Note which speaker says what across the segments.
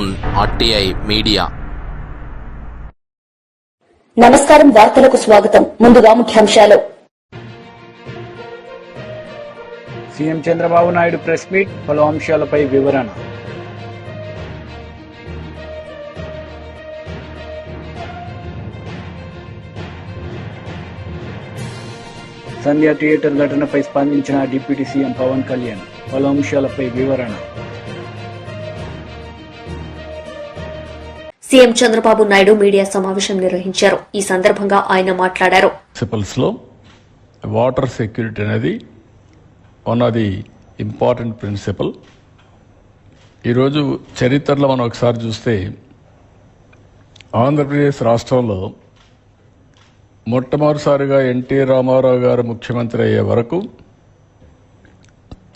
Speaker 1: Zone RTI media.
Speaker 2: నమస్కారం, వార్తలకు స్వాగతం. ముందుగా ముఖ్యాంశాలు.
Speaker 3: CM Chandrababu Naidu press meet, పలు అంశాలపై వివరణ. సంధ్య థియేటర్ ఘటనపై స్పందించిన డిప్యూటీ సీఎం పవన్ కళ్యాణ్, పలు అంశాలపై వివరణ.
Speaker 2: సీఎం చంద్రబాబు నాయుడు మీడియా సమావేశం నిర్వహించారు. ఈ సందర్భంగా ఆయన మాట్లాడారు.
Speaker 4: ప్రిన్సిపల్స్ లో వాటర్ సెక్యూరిటీ అనేది one of the important principle. ఈరోజు చరిత్రలో మనం ఒకసారి చూస్తే ఆంధ్రప్రదేశ్ రాష్ట్రంలో మొట్టమొదటిసారిగా ఎన్టీ రామారావు గారు ముఖ్యమంత్రి అయ్యే వరకు,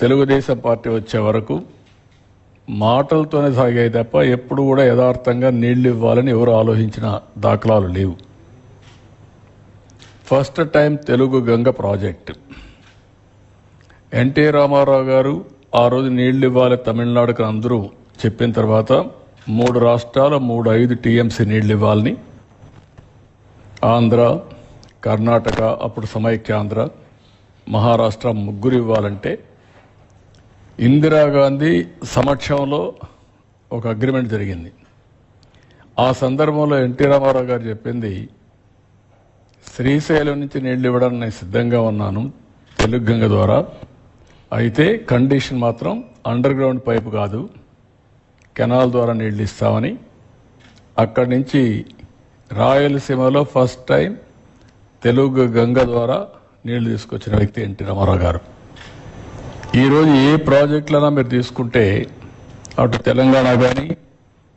Speaker 4: తెలుగుదేశం పార్టీ వచ్చే వరకు మాటలతోనే సాగాయి తప్ప ఎప్పుడు కూడా యథార్థంగా నీళ్లు ఇవ్వాలని ఎవరు ఆలోచించిన దాఖలాలు లేవు. First time Telugu Ganga project NT Rama Rao గారు ఆ రోజు నీళ్లు ఇవ్వాలి తమిళనాడుకు అందరూ చెప్పిన తర్వాత 3 రాష్ట్రాలు 5 TMC నీళ్లు ఇవ్వాలని, ఆంధ్ర, కర్ణాటక, అప్పుడు సమైక్యాంధ్ర, మహారాష్ట్ర ముగ్గురు ఇవ్వాలంటే ఇందిరాగాంధీ సమక్షంలో ఒక అగ్రిమెంట్ జరిగింది. ఆ సందర్భంలో ఎన్టీ రామారావు గారు చెప్పింది, శ్రీశైలం నుంచి నీళ్లు ఇవ్వడానికి నేను సిద్ధంగా ఉన్నాను తెలుగు గంగ ద్వారా, అయితే కండిషన్ మాత్రం అండర్ గ్రౌండ్ పైపు కాదు, కెనాల్ ద్వారా నీళ్లు ఇస్తామని. అక్కడి నుంచి రాయలసీమలో ఫస్ట్ టైం తెలుగు గంగ ద్వారా నీళ్లు తీసుకొచ్చిన వ్యక్తి ఎన్టీ రామారావు గారు. ఈరోజు ఏ ప్రాజెక్టులైనా మీరు తీసుకుంటే అటు తెలంగాణ కానీ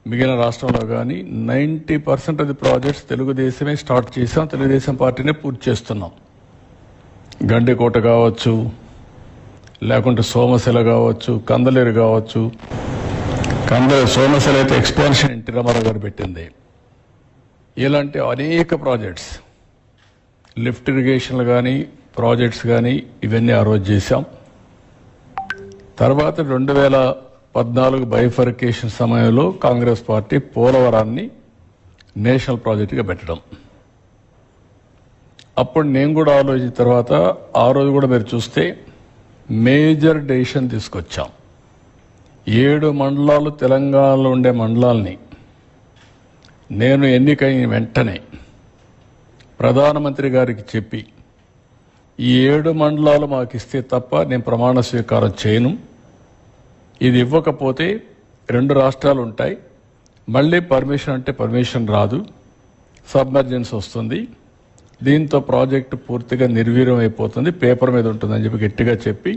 Speaker 4: మిగిలిన రాష్ట్రంలో కానీ 90% ఆఫ్ ది ప్రాజెక్ట్స్ తెలుగుదేశమే స్టార్ట్ చేసాం, తెలుగుదేశం పార్టీనే పూర్తి చేస్తున్నాం. గండికోట కావచ్చు, లేకుంటే సోమశిల కావచ్చు, కందలేరు కావచ్చు. సోమశిల అయితే ఎక్స్పాన్షన్ ఎన్టీ రామారావు గారు పెట్టింది. ఇలాంటి అనేక ప్రాజెక్ట్స్, లిఫ్ట్ ఇరిగేషన్లు కానీ ప్రాజెక్ట్స్ కానీ ఇవన్నీ ఆ రోజు చేశాం. తర్వాత 2014 బైఫర్కేషన్ సమయంలో కాంగ్రెస్ పార్టీ పోలవరాన్ని నేషనల్ ప్రాజెక్టుగా పెట్టడం. అప్పుడు నేను కూడా ఆలోచించిన తర్వాత ఆ రోజు కూడా మీరు చూస్తే మేజర్ డెసిషన్ తీసుకొచ్చాం. 7 మండలాలు తెలంగాణలో ఉండే మండలాల్ని నేను ఎన్నికైన వెంటనే ప్రధానమంత్రి గారికి చెప్పి, ఈ 7 మండలాలు మాకు ఇస్తే తప్ప నేను ప్రమాణ స్వీకారం చేయను, ఇది ఇవ్వకపోతే 2 రాష్ట్రాలు ఉంటాయి, మళ్ళీ పర్మిషన్ అంటే పర్మిషన్ రాదు, సబ్మర్జెన్స్ వస్తుంది, దీంతో ప్రాజెక్టు పూర్తిగా నిర్వీర్యం అయిపోతుంది, పేపర్ మీద ఉంటుందని చెప్పి గట్టిగా చెప్పి,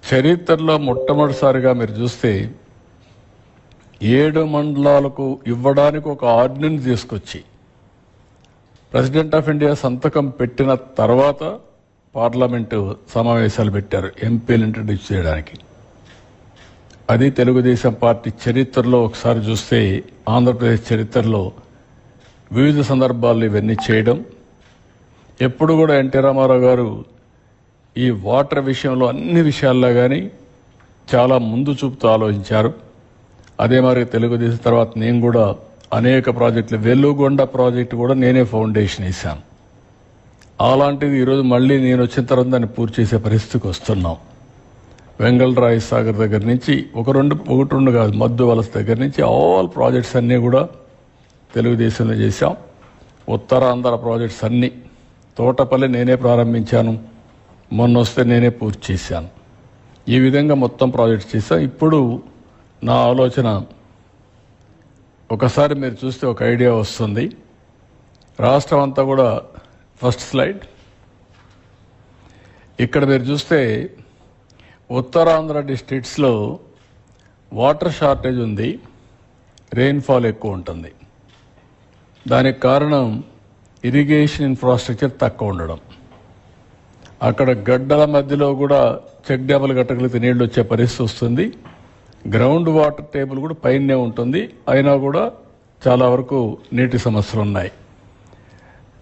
Speaker 4: చరిత్రలో మొట్టమొదటిసారిగా మీరు చూస్తే 7 మండలాలకు ఇవ్వడానికి ఒక ఆర్డినెన్స్ తీసుకొచ్చి ప్రెసిడెంట్ ఆఫ్ ఇండియా సంతకం పెట్టిన తర్వాత పార్లమెంటు సమావేశాలు పెట్టారు ఎంపీలు ఇంట్రడ్యూస్ చేయడానికి. అది తెలుగుదేశం పార్టీ చరిత్రలో ఒకసారి చూస్తే, ఆంధ్రప్రదేశ్ చరిత్రలో వివిధ సందర్భాల్లో ఇవన్నీ చేయడం. ఎప్పుడు కూడా ఎన్టీ రామారావు గారు ఈ వాటర్ విషయంలో అన్ని విషయాల్లో కానీ చాలా ముందు చూపుతూ ఆలోచించారు. అదే మరి తెలుగుదేశం తర్వాత నేను కూడా అనేక ప్రాజెక్టులు, వెలుగొండ ప్రాజెక్టు కూడా నేనే ఫౌండేషన్ వేశాను. అలాంటిది ఈరోజు మళ్ళీ నేను వచ్చిన తర్వాత దాన్ని పూర్తి చేసే పరిస్థితికి వస్తున్నాం. వెంగళరాయ సాగర్ దగ్గర నుంచి ఒకటి రెండు కాదు, మద్దు వలస దగ్గర నుంచి ఆల్ ప్రాజెక్ట్స్ అన్నీ కూడా తెలుగుదేశంలో చేశాం. ఉత్తరాంధ్ర ప్రాజెక్ట్స్ అన్నీ, తోటపల్లి నేనే ప్రారంభించాను, మొన్న వస్తే నేనే పూర్తి చేశాను. ఈ విధంగా మొత్తం ప్రాజెక్ట్స్ చేశాం. ఇప్పుడు నా ఆలోచన, ఒకసారి మీరు చూస్తే ఒక ఐడియా వస్తుంది. రాష్ట్రం అంతా కూడా ఫస్ట్ స్లైడ్, ఇక్కడ మీరు చూస్తే ఉత్తరాంధ్ర డిస్ట్రిక్ట్స్లో వాటర్ షార్టేజ్ ఉంది, రెయిన్ఫాల్ ఎక్కువ ఉంటుంది. దానికి కారణం ఇరిగేషన్ ఇన్ఫ్రాస్ట్రక్చర్ తక్కువ ఉండడం. అక్కడ గడ్డల మధ్యలో కూడా చెక్ డ్యాములు కట్టగలిగితే నీళ్లు వచ్చే పరిస్థితి వస్తుంది. గ్రౌండ్ వాటర్ టేబుల్ కూడా పైనే ఉంటుంది, అయినా కూడా చాలా వరకు నీటి సమస్యలు ఉన్నాయి.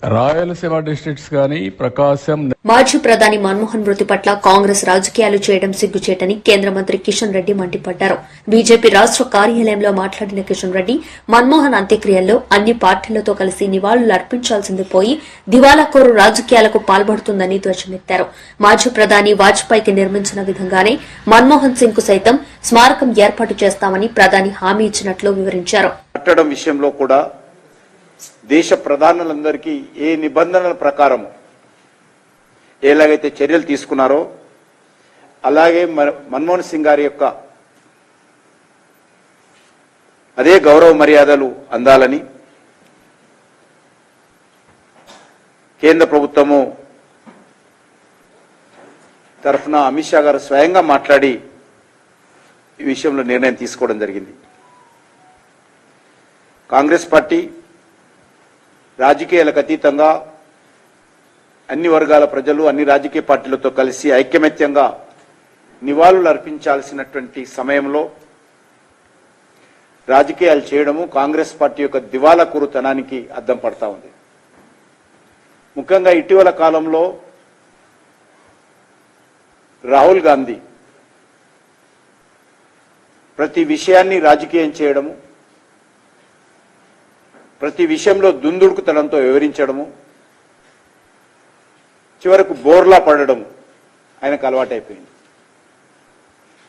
Speaker 4: రాయలసీమ డిస్ట్రిక్ట్స్ కానీ ప్రకాశం.
Speaker 2: మాజీ ప్రధాని మన్మోహన్ మృతి పట్ల కాంగ్రెస్ రాజకీయాలు చేయడం సిగ్గుచేటని కేంద్ర మంత్రి కిషన్ రెడ్డి మండిపడ్డారు. బీజేపీ రాష్ట కార్యాలయంలో మాట్లాడిన కిషన్ రెడ్డి మన్మోహన్ అంత్యక్రియల్లో అన్ని పార్టీలతో కలిసి నివాళులు అర్పించాల్సింది పోయి దివాలాకోరు రాజకీయాలకు పాల్పడుతుందని ధ్వజమెత్తారు. మాజీ ప్రధాని వాజ్పేయికి నిర్మించిన విధంగానే మన్మోహన్ సింగ్ కు సైతం స్మారకం ఏర్పాటు చేస్తామని ప్రధాని హామీ ఇచ్చినట్లు వివరించారు.
Speaker 5: విషయంలో కూడా దేశ ప్రధానులందరికీ ఏ నిబంధనల ప్రకారం ఎలాగైతే చర్యలు తీసుకున్నారో అలాగే మన్మోహన్ సింగ్ గారి యొక్క అదే గౌరవ మర్యాదలు అందాలని కేంద్ర ప్రభుత్వము తరఫున అమిత్ షా గారు స్వయంగా మాట్లాడి ఈ విషయంలో నిర్ణయం తీసుకోవడం జరిగింది. కాంగ్రెస్ పార్టీ రాజకీయాలకు అతీతంగా అన్ని వర్గాల ప్రజలు అన్ని రాజకీయ పార్టీలతో కలిసి ఐకమత్యంగా నివాళులు అర్పించాల్సినటువంటి సమయంలో రాజకీయాలు చేయడము కాంగ్రెస్ పార్టీ యొక్క దివాలాకోరుతనానికి అద్దం పడతా ఉంది. ముఖ్యంగా ఇటీవల కాలంలో రాహుల్ గాంధీ ప్రతి విషయాన్ని రాజకీయం చేయడము, ప్రతి విషయంలో దుందుడుకుతనంతో వివరించడము, చివరకు బోర్లా పడడం ఆయనకు అలవాటైపోయింది.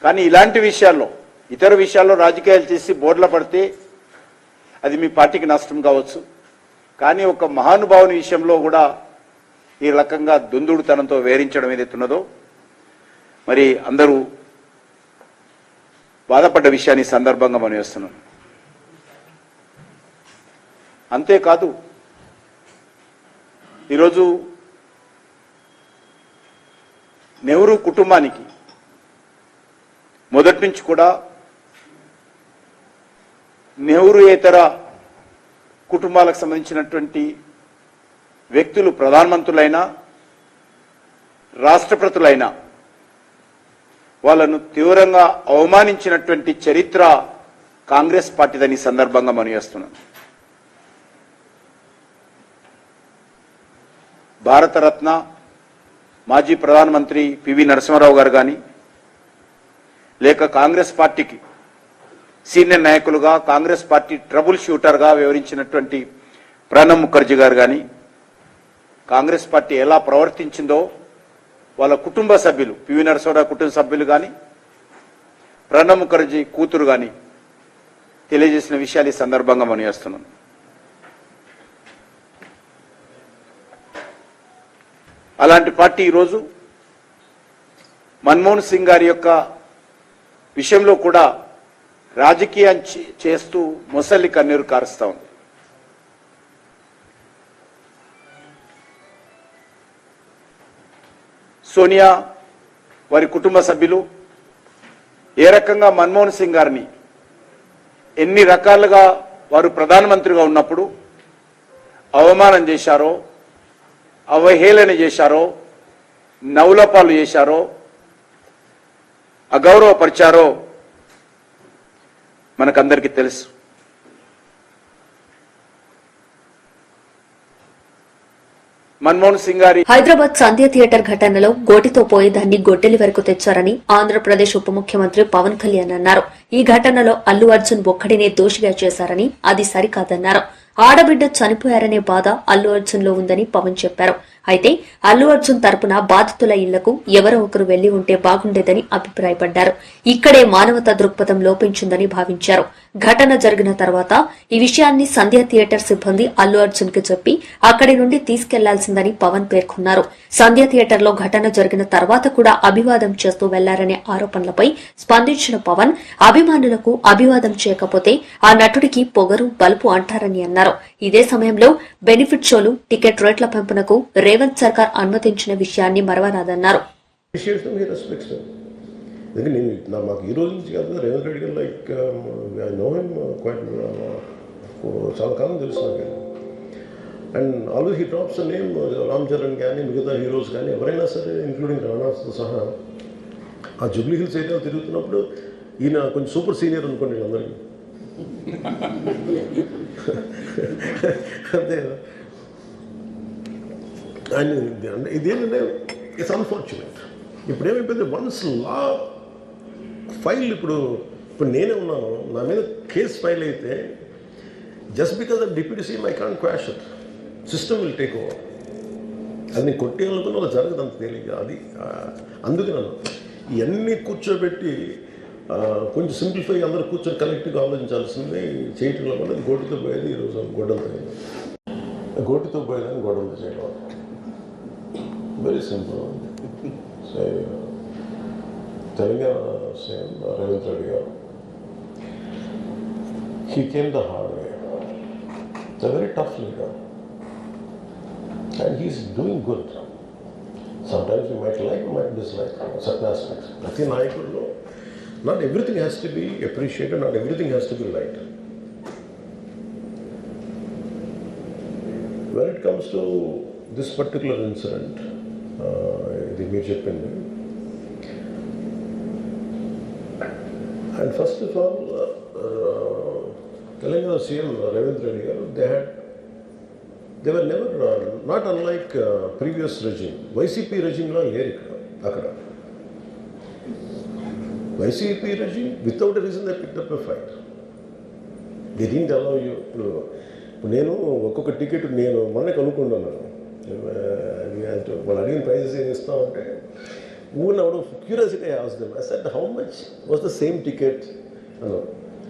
Speaker 5: కానీ ఇలాంటి విషయాల్లో ఇతర విషయాల్లో రాజకీయాలు చేసి బోర్లా పడితే అది మీ పార్టీకి నష్టం కావచ్చు. కానీ ఒక మహానుభావుని విషయంలో కూడా ఈ రకంగా దుందుడుతనంతో వివరించడం ఏదైతున్నదో మరి అందరూ బాధపడ్డ విషయాన్ని సందర్భంగా మనం వేస్తున్నాం. అంతేకాదు ఈరోజు నెహ్రూ కుటుంబానికి మొదటి నుంచి కూడా నెహ్రూయేతర కుటుంబాలకు సంబంధించినటువంటి వ్యక్తులు ప్రధానమంత్రులైనా రాష్ట్రపతులైనా వాళ్ళను తీవ్రంగా అవమానించినటువంటి చరిత్ర కాంగ్రెస్ పార్టీదని సందర్భంగా మనం చేస్తున్నాం. భారతరత్న మాజీ ప్రధానమంత్రి పివి నరసింహారావు గారు కానీ లేక కాంగ్రెస్ పార్టీకి సీనియర్ నాయకులుగా కాంగ్రెస్ పార్టీ ట్రబుల్ షూటర్గా వివరించినటువంటి ప్రణబ్ ముఖర్జీ గారు కానీ కాంగ్రెస్ పార్టీ ఎలా ప్రవర్తించిందో వాళ్ళ కుటుంబ సభ్యులు పివి నరసింహారావు కుటుంబ సభ్యులు కానీ ప్రణబ్ ముఖర్జీ కూతురు కానీ తెలియజేసిన విషయాలు ఈ సందర్భంగా మనం చేస్తున్నాం. అలాంటి పార్టీ ఈరోజు మన్మోహన్ సింగ్ గారి యొక్క విషయంలో కూడా రాజకీయం చేస్తూ మొసలి కన్నీరు కారుస్తా ఉంది. సోనియా వారి కుటుంబ సభ్యులు ఏ రకంగా మన్మోహన్ సింగ్ గారిని ఎన్ని రకాలుగా వారు ప్రధానమంత్రిగా ఉన్నప్పుడు అవమానం చేశారో, అవహేళన చేశారో, నవ్వులపాలు చేశారో, అగౌరవపరిచారో మనకందరికీ తెలుసు. మన్మోహన్ సింగ్ గారి
Speaker 2: హైదరాబాద్ సంధ్య థియేటర్ ఘటనలో గోటితో పోయి దాన్ని గొడ్డలి వరకు తెచ్చారని ఆంధ్రప్రదేశ్ ఉప ముఖ్యమంత్రి పవన్ కళ్యాణ్ అన్నారు. ఈ ఘటనలో అల్లు అర్జున్ ఒక్కడినే దోషిగా చేశారని అది సరికాదన్నారు. ఆడబిడ్డ చనిపోయారనే బాధ అల్లు అర్జున్ లో ఉందని పవన్ చెప్పారు. అయితే అల్లు అర్జున్ తరపున బాధితుల ఇళ్లకు ఎవరో ఒకరు వెళ్లి ఉంటే బాగుండేదని అభిప్రాయపడ్డారు. ఇక్కడే మానవతా దృక్పథం లోపించిందని భావించారు. ఘటన జరిగిన తర్వాత ఈ విషయాన్ని సంధ్య థియేటర్ సిబ్బంది అల్లు అర్జున్ కి చెప్పి అక్కడి నుండి తీసుకెళ్లాల్సిందని పవన్ పేర్కొన్నారు. సంధ్య థియేటర్ లో ఘటన జరిగిన తర్వాత కూడా అభివాదం చేస్తూ వెళ్లారనే ఆరోపణలపై స్పందించిన పవన్ అభిమానులకు అభివాదం చేయకపోతే ఆ నటుడికి పొగరు బలుపు అంటారని అన్నారు. ఇదే సమయంలో బెనిఫిట్ షోలు టికెట్ రేట్ల పెంపునకు రేవంత్ సర్కార్ అనుమతించిన విషయాన్ని మరవరాదన్నారు.
Speaker 6: మాకు ఈ రోజు నుంచి కాదు, రేవంత్ రెడ్డి గారు like I know him quite చాలా కాలం తెలుసు నాకు. And always he drops name Ram Charan కానీ మిగతా హీరోస్ కానీ ఎవరైనా సరే ఇంక్లూడింగ్ రాణాతో సహా ఆ జూబ్లీ హిల్స్ ఏరియాలో తిరుగుతున్నప్పుడు ఈయన కొంచెం సూపర్ సీనియర్ అనుకోండి అందరికీ. అంతే అండ్ ఇదేంటంటే ఇట్స్ అన్ఫార్చునేట్. ఇప్పుడు ఏమైపోయింది, వన్స్ లా ఫైల్ ఇప్పుడు నేనే ఉన్నాను, నా మీద కేసు ఫైల్ అయితే just because of deputy CM I can't quash it, system will take over. అది నేను కొట్టేయాలనుకున్న అలా జరగదు అంత తేలిక. అది అందుకే నన్ను ఇవన్నీ కూర్చోబెట్టి కొంచెం సింప్లిఫై అందరూ కూర్చొని కలెక్టివ్గా ఆలోచించాల్సింది చేయటంలో వల్ల గోటితో పోయేది ఈరోజు గొడ్డలతో అయింది. గోటితో పోయేదని గొడవలతో చేయడం very simple. So Telangana CM Revanth Reddy గారు, he came the hard way. It's a very tough leader and he's doing good. Sometimes you might like, you might dislike certain aspects. Prati Nayakulu, not everything has to be appreciated, not everything has to be liked. When it comes to this particular incident, ఇది మీరు చెప్పింది, and first of all, Telangana CM Revanth Reddy garu, they were never, not unlike previous regime. YCP regime lo leru akkada. YCP regime, without a reason, they picked up a fight. They didn't allow you. ఇప్పుడు నేను ఒక్కొక్క ticket నేను మొన్నే కనుక్కున్నాను, వాళ్ళు అడిగిన prices ఏం ఇస్తామంటే ఊరిని అవడం curiosity ask I said how much was the same ticket అన్నారు.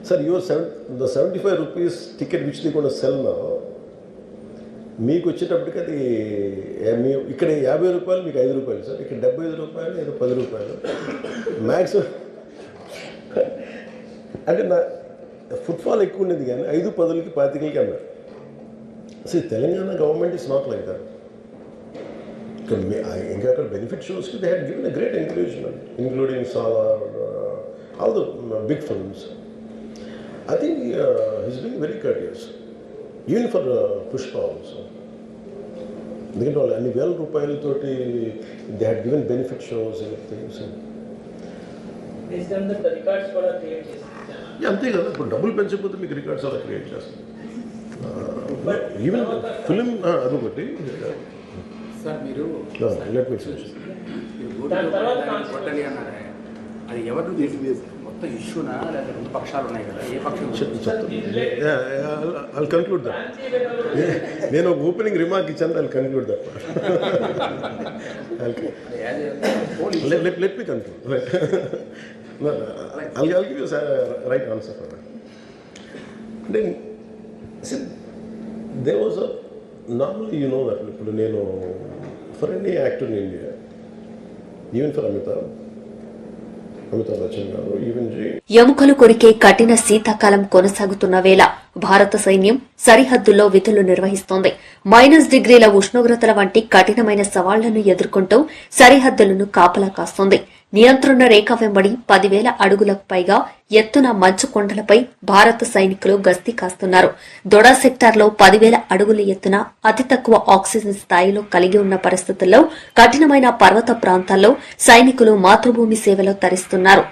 Speaker 6: Sir your the 75 rupees ticket which they going to sell now, మీకు వచ్చేటప్పటికి అది ఇక్కడ 50 రూపాయలు, మీకు 5 రూపాయలు సార్, ఇక్కడ 75 రూపాయలు, ఏదో 10 రూపాయలు మ్యాక్సిమం. అంటే నా ఫుట్ఫాల్ ఎక్కువ ఉండేది కానీ 5, 10కి 25కి అన్నారు. అసలు Telangana government is not like that. ఇంకా అక్కడ బెనిఫిట్ షోస్కి they had given a great encouragement, including Salaar, all the big films. I think he's being very courteous, even for Pushpa also. ఎందుకంటే వాళ్ళు అన్ని వేల రూపాయలతోటి they had given benefit shows and things. అంతే కదా, ఇప్పుడు డబ్బులు పెంచకపోతే మీకు రికార్డ్స్ అలా క్రియేట్ చేస్తారు. ఈవెన్ ఫిలిం అదొకటి.
Speaker 7: సార్ మీరు
Speaker 6: లెట్ మీ ఫినిష్.
Speaker 7: అది ఎవరు మొత్తం ఇష్యూనా లేదా రెండు పక్షాలు ఉన్నాయి కదా, ఏ పక్షం?
Speaker 6: I'll conclude that. నేను ఓపెనింగ్ రిమార్క్ ఇచ్చాను, I'll conclude that. Let me conclude. I'll give you a right answer for that. Then, see, there was a, normally you know that, నేను for any actor in India, even for Amitabh Bachchan garu, even
Speaker 2: ఎముకలు కొరికే కఠిన శీతాకాలం కొనసాగుతున్న వేళ భారత సైన్యం సరిహద్దుల్లో విధులు నిర్వహిస్తోంది. -డిగ్రీల ఉష్ణోగ్రతల వంటి కఠినమైన సవాళ్లను ఎదుర్కొంటూ సరిహద్దులను కాపలా కాస్తోంది. నియంత్రణ రేఖ వెంబడి 10,000 అడుగులకు పైగా ఎత్తున మంచు కొండలపై భారత సైనికులు గస్తీ కాస్తున్నారు. దొడా సెక్టార్లో 10,000 అడుగుల ఎత్తున అతి తక్కువ ఆక్సిజన్ స్థాయిలో కలిగి ఉన్న పరిస్థితుల్లో కఠినమైన పర్వత ప్రాంతాల్లో సైనికులు మాతృభూమి సేవలో తరిస్తున్నారు.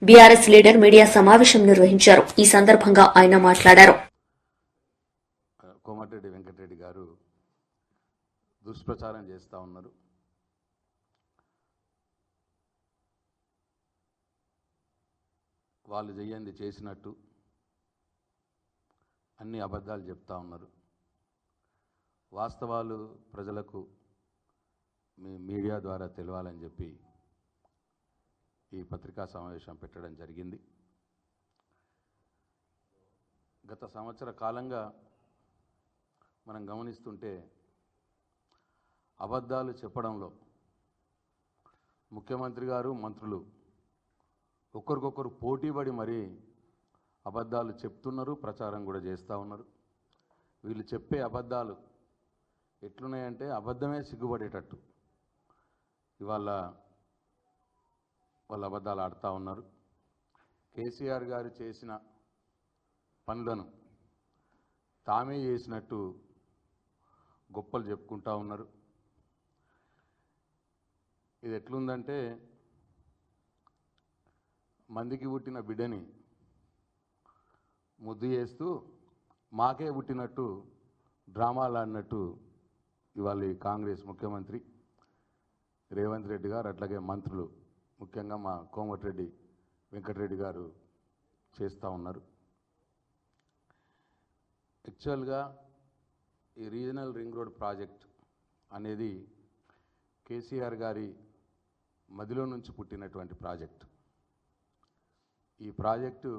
Speaker 2: బీఆర్ఎస్ లీడర్ మీడియా సమావేశం నిర్వహించారు. ఈ సందర్భంగా ఆయన మాట్లాడారు.
Speaker 8: కోమటిరెడ్డి వెంకటరెడ్డి గారు దుష్ప్రచారం చేస్తూ ఉన్నారు. వాళ్ళు చేయంది చేసినట్టు, అన్ని అబద్ధాలు చెప్తా ఉన్నారు. వాస్తవాలు ప్రజలకు మీ మీడియా ద్వారా తెలవాలని చెప్పి ఈ పత్రికా సమావేశం పెట్టడం జరిగింది. గత సంవత్సర కాలంగా మనం గమనిస్తుంటే అబద్ధాలు చెప్పడంలో ముఖ్యమంత్రి గారు, మంత్రులు ఒకరికొకరు పోటీపడి మరీ అబద్ధాలు చెప్తున్నారు, ప్రచారం కూడా చేస్తూ ఉన్నారు. వీళ్ళు చెప్పే అబద్ధాలు ఎట్లున్నాయంటే అబద్ధమే సిగ్గుపడేటట్టు ఇవాళ వాళ్ళు అబద్ధాలు ఆడుతూ ఉన్నారు. కేసీఆర్ గారు చేసిన పనులను తామే చేసినట్టు గొప్పలు చెప్పుకుంటూ ఉన్నారు. ఇది ఎట్లుందంటే మందికి పుట్టిన బిడ్డని ముద్దు చేస్తూ మాకే పుట్టినట్టు డ్రామాలు ఆడినట్టు ఇవాళ కాంగ్రెస్ ముఖ్యమంత్రి రేవంత్ రెడ్డి గారు, అట్లాగే మంత్రులు, ముఖ్యంగా మా కోమటిరెడ్డి వెంకటరెడ్డి గారు చేస్తూ ఉన్నారు. యాక్చువల్గా ఈ రీజనల్ రింగ్ రోడ్ ప్రాజెక్ట్ అనేది కేసీఆర్ గారి మదిలో నుంచి పుట్టినటువంటి ప్రాజెక్ట్. ఈ ప్రాజెక్టు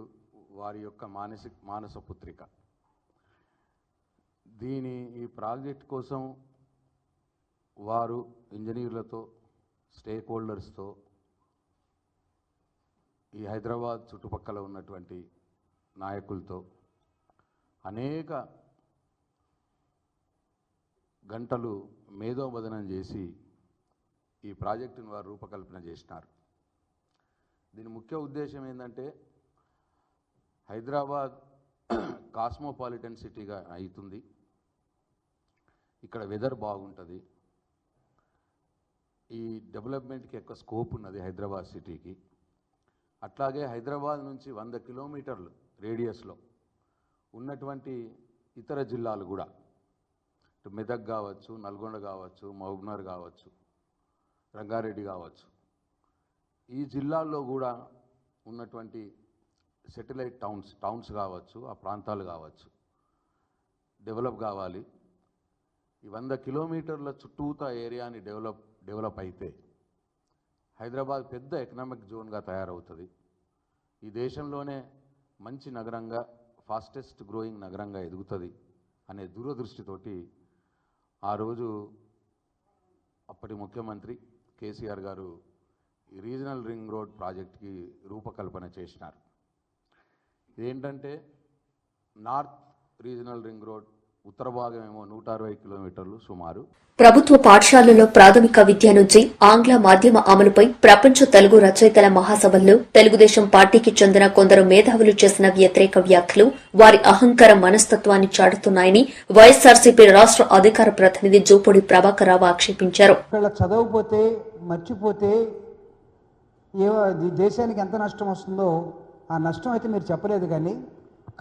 Speaker 8: వారి యొక్క మానస పుత్రిక. ఈ ప్రాజెక్ట్ కోసం వారు ఇంజనీర్లతో, స్టేక్ హోల్డర్స్తో, ఈ హైదరాబాద్ చుట్టుపక్కల ఉన్నటువంటి నాయకులతో అనేక గంటలు మేధోమథనం చేసి ఈ ప్రాజెక్టును వారు రూపకల్పన చేసినారు. దీని ముఖ్య ఉద్దేశం ఏంటంటే హైదరాబాద్ కాస్మోపాలిటన్ సిటీగా అవుతుంది. ఇక్కడ వెదర్ బాగుంటుంది. ఈ డెవలప్మెంట్కి ఎక్కువ స్కోప్ ఉన్నది హైదరాబాద్ సిటీకి. అట్లాగే హైదరాబాద్ నుంచి 100 కిలోమీటర్లు రేడియస్లో ఉన్నటువంటి ఇతర జిల్లాలు కూడా, మెదక్ కావచ్చు, నల్గొండ కావచ్చు, మహబూబ్నగర్ కావచ్చు, రంగారెడ్డి కావచ్చు, ఈ జిల్లాల్లో కూడా ఉన్నటువంటి సెటిలైట్ టౌన్స్ కావచ్చు, ఆ ప్రాంతాలు కావచ్చు, డెవలప్ కావాలి. ఈ 100 కిలోమీటర్ల చుట్టూతా ఏరియాని డెవలప్ అయితే హైదరాబాద్ పెద్ద ఎకనామిక్ జోన్గా తయారవుతుంది. ఈ దేశంలోనే మంచి నగరంగా, ఫాస్టెస్ట్ గ్రోయింగ్ నగరంగా ఎదుగుతుంది అనే దూరదృష్టితోటి ఆ రోజు అప్పటి ముఖ్యమంత్రి కేసీఆర్ గారు ఈ రీజనల్ రింగ్ రోడ్ ప్రాజెక్ట్కి రూపకల్పన చేసినారు. ఇదేంటంటే నార్త్ రీజనల్ రింగ్ రోడ్ ఉత్తర భాగం ఏమో 160 కిలోమీటర్లు సుమారు.
Speaker 2: ప్రభుత్వ పాఠశాలల్లో ప్రాథమిక విద్య నుంచి ఆంగ్ల మాధ్యమ అమలుపై ప్రపంచ తెలుగు రచయితల మహాసభల్లో తెలుగుదేశం పార్టీకి చెందిన కొందరు మేధావులు చేసిన వ్యతిరేక వ్యాఖ్యలు వారి అహంకార మనస్తత్వాన్ని చాటుతున్నాయని వైఎస్సార్సీపీ రాష్ట్ర అధికార ప్రతినిధి జూపూడి ప్రభాకర్ రావు ఆక్షేపించారు.
Speaker 9: చదవకపోతే మర్చిపోతే దేశానికి ఎంత నష్టం వస్తుందో ఆ నష్టం అయితే మీరు చెప్పలేదు.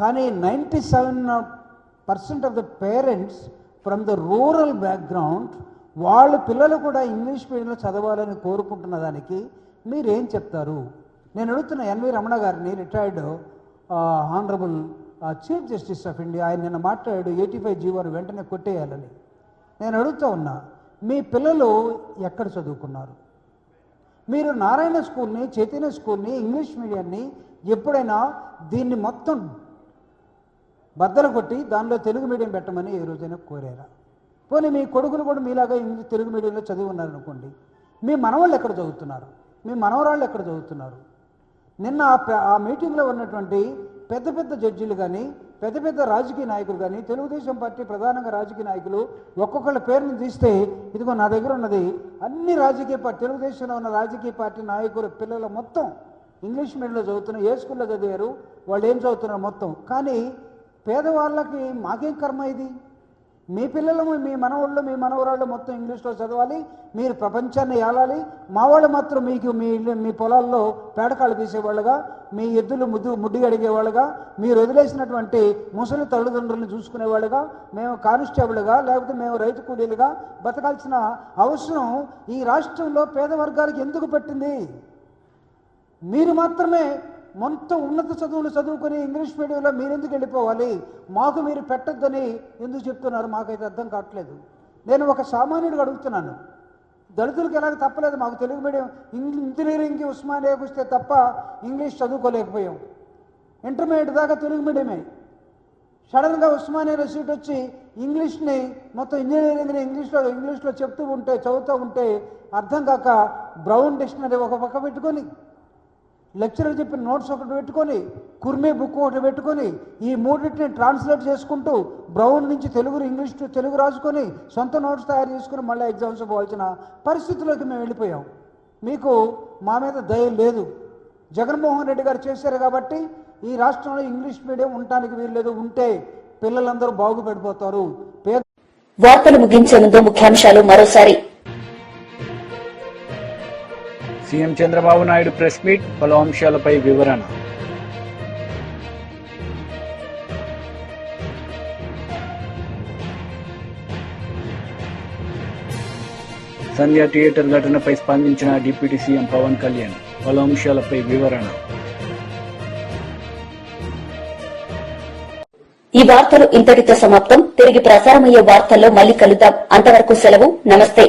Speaker 9: కానీ 97% of the parents from the rural background వాళ్ళ పిల్లలు కూడా ఇంగ్లీష్ మీడియంలో చదవాలని కోరుకుంటున్న దానికి మీరేం చెప్తారు? నేను అడుగుతున్న ఎన్వి రమణ గారిని, retired honourable chief justice of India, ఆయన నిన్న మాట్లాడాడు 85 జీవోను వెంటనే కొట్టేయాలని. నేను అడుగుతూ ఉన్నా, మీ పిల్లలు ఎక్కడ చదువుకున్నారు? మీరు నారాయణ స్కూల్ని, చైతన్య స్కూల్ని, ఇంగ్లీష్ మీడియాన్ని ఎప్పుడైనా దీన్ని మొత్తం బద్దలు కొట్టి దానిలో తెలుగు మీడియం పెట్టమని ఏ రోజైనా కోరారా? పోనీ మీ కొడుకులు కూడా మీలాగా తెలుగు మీడియంలో చదివి ఉన్నారనుకోండి, మీ మనవాళ్ళు ఎక్కడ చదువుతున్నారు? మీ మనవరాళ్ళు ఎక్కడ చదువుతున్నారు? నిన్న ఆ మీటింగ్లో ఉన్నటువంటి పెద్ద పెద్ద జడ్జీలు కానీ, పెద్ద పెద్ద రాజకీయ నాయకులు కానీ, తెలుగుదేశం పార్టీ ప్రధానంగా రాజకీయ నాయకులు ఒక్కొక్కళ్ళ పేరును తీస్తే, ఇదిగో నా దగ్గర ఉన్నది అన్ని రాజకీయ పార్టీ, తెలుగుదేశంలో ఉన్న రాజకీయ పార్టీ నాయకులు పిల్లలు మొత్తం ఇంగ్లీష్ మీడియంలో చదువుతున్నారు. ఏ స్కూల్లో చదివారు, వాళ్ళు ఏం చదువుతున్నారు మొత్తం. కానీ పేదవాళ్ళకి మాకేం కర్మ ఇది? మీ పిల్లలు, మీ మనవాళ్ళు, మీ మనవరాళ్ళు మొత్తం ఇంగ్లీష్లో చదవాలి, మీరు ప్రపంచాన్ని ఏలాలి. మా వాళ్ళు మాత్రం మీకు మీ పొలాల్లో పేడకాళ్ళు తీసేవాళ్ళుగా, మీ ఎద్దులు ముడ్డి అడిగేవాళ్ళుగా, మీరు వదిలేసినటువంటి ముసలి తల్లిదండ్రులను చూసుకునేవాళ్ళుగా, మేము కానిస్టేబుల్గా లేకపోతే మేము రైతు కూలీలుగా బతకాల్సిన అవసరం ఈ రాష్ట్రంలో పేద వర్గాలకు ఎందుకు పట్టింది? మీరు మాత్రమే మొత్తం ఉన్నత చదువులు చదువుకొని ఇంగ్లీష్ మీడియంలో మీరెందుకు వెళ్ళిపోవాలి, మాకు మీరు పెట్టొద్దని ఎందుకు చెప్తున్నారు, మాకైతే అర్థం కావట్లేదు. నేను ఒక సామాన్యుడిగా అడుగుతున్నాను, దళితులకు ఎలాగ తప్పలేదు, మాకు తెలుగు మీడియం ఇంజనీరింగ్కి ఉస్మానియాకి వస్తే తప్ప ఇంగ్లీష్ చదువుకోలేకపోయాం. ఇంటర్మీడియట్ దాకా తెలుగు మీడియమే. సడన్గా ఉస్మానియాలో సీట్ వచ్చి ఇంగ్లీష్ని మొత్తం ఇంజనీరింగ్ని ఇంగ్లీష్లో చదువుతూ ఉంటే అర్థం కాక బ్రౌన్ డిక్షనరీ ఒక పక్క పెట్టుకొని, లెక్చరర్ చెప్పిన నోట్స్ ఒకటి పెట్టుకొని, కుర్మే బుక్ ఒకటి పెట్టుకొని, ఈ మూడింటిని ట్రాన్స్లేట్ చేసుకుంటూ బ్రౌన్ నుంచి ఇంగ్లీష్ టు తెలుగు రాసుకొని సొంత నోట్స్ తయారు చేసుకుని మళ్ళీ ఎగ్జామ్స్ పోవాల్సిన పరిస్థితుల్లోకి మేము వెళ్ళిపోయాం. మీకు మా మీద దయ లేదు. జగన్మోహన్ రెడ్డి గారు చేశారు కాబట్టి ఈ రాష్ట్రంలో ఇంగ్లీష్ మీడియం ఉండటానికి వీల్లేదు. ఉంటే పిల్లలందరూ బాగుపడిపోతారు.
Speaker 2: వార్తలు ముగించే ముందు ముఖ్యాంశాలు మరోసారి.
Speaker 3: CM Chandrababu Naidu press meet, పలు అంశాలపై వివరణ. సంధ్య థియేటర్ ఘటనపై స్పందించిన డిప్యూటీ సీఎం పవన్ కళ్యాణ్, పలు అంశాలపై వివరణ.
Speaker 2: ఈ వార్తలు ఇంతటితో సమాప్తం. తిరిగి ప్రసారమయ్యే వార్తల్లో మళ్లీ కలుద్దాం. అంతవరకు సెలవు. నమస్తే.